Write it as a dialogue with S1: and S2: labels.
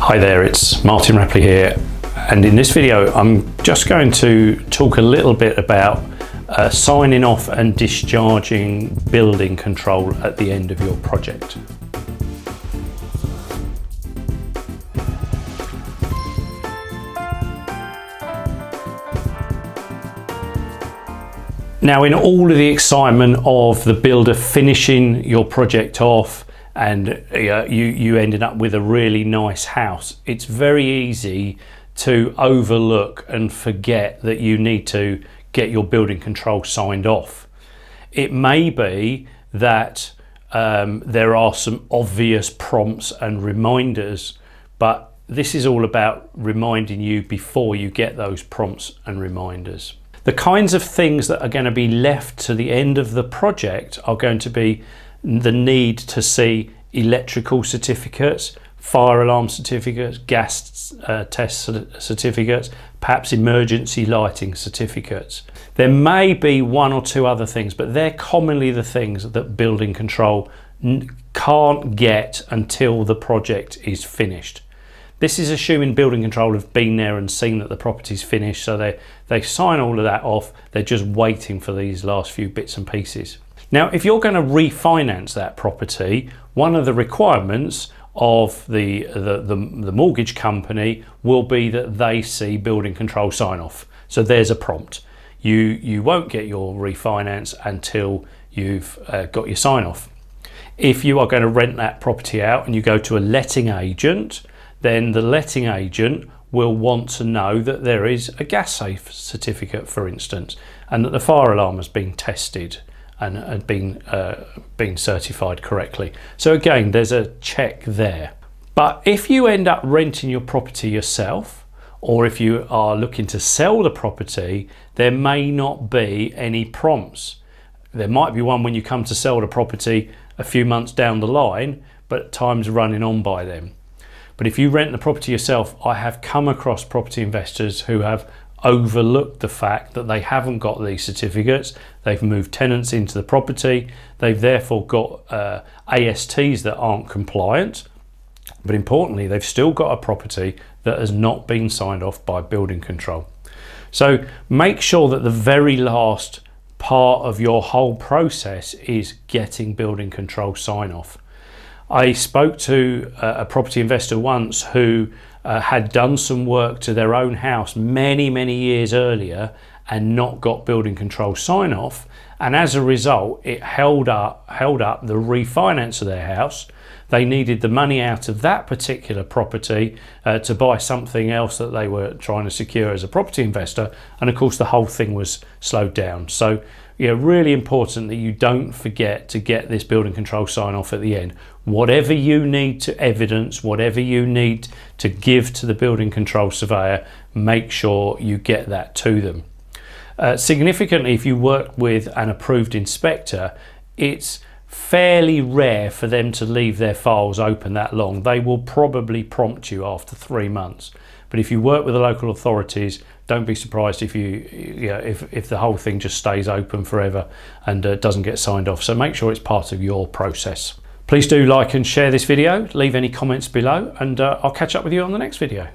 S1: Hi there, it's Martin Rapley here, and in this video I'm just going to talk a little bit about signing off and discharging building control at the end of your project. Now, in all of the excitement of the builder finishing your project off and you ended up with a really nice house, it's very easy to overlook and forget that you need to get your building control signed off. It may be that there are some obvious prompts and reminders, but this is all about reminding you before you get those prompts and reminders. The kinds of things that are going to be left to the end of the project are going to be the need to see electrical certificates, fire alarm certificates, gas test certificates, perhaps emergency lighting certificates. There may be one or two other things, but they're commonly the things that building control can't get until the project is finished. This is assuming building control have been there and seen that the property's finished, so they sign all of that off. They're just waiting for these last few bits and pieces. Now, if you're going to refinance that property, one of the requirements of the mortgage company will be that they see building control sign off. So there's a prompt. You won't get your refinance until you've got your sign off. If you are going to rent that property out and you go to a letting agent, then the letting agent will want to know that there is a gas safe certificate, for instance, and that the fire alarm has been tested and been certified correctly. So again, there's a check there. But if you end up renting your property yourself, or if you are looking to sell the property, there may not be any prompts. There might be one when you come to sell the property a few months down the line, but time's running on by then. But if you rent the property yourself, I have come across property investors who have overlooked the fact that they haven't got these certificates. They've moved tenants into the property. They've therefore got ASTs that aren't compliant. But importantly, they've still got a property that has not been signed off by building control. So make sure that the very last part of your whole process is getting building control sign off. I spoke to a property investor once who had done some work to their own house many years earlier and not got building control sign off, and as a result it held up the refinance of their house. They needed the money out of that particular property to buy something else that they were trying to secure as a property investor, and of course the whole thing was slowed down. So really important that you don't forget to get this building control sign off at the end. Whatever you need to evidence, whatever you need to give to the building control surveyor, make sure you get that to them. Significantly, if you work with an approved inspector, it's fairly rare for them to leave their files open that long. They will probably prompt you after 3 months. But if you work with the local authorities, don't be surprised if if the whole thing just stays open forever and doesn't get signed off. So make sure it's part of your process. Please do like and share this video, leave any comments below, and I'll catch up with you on the next video.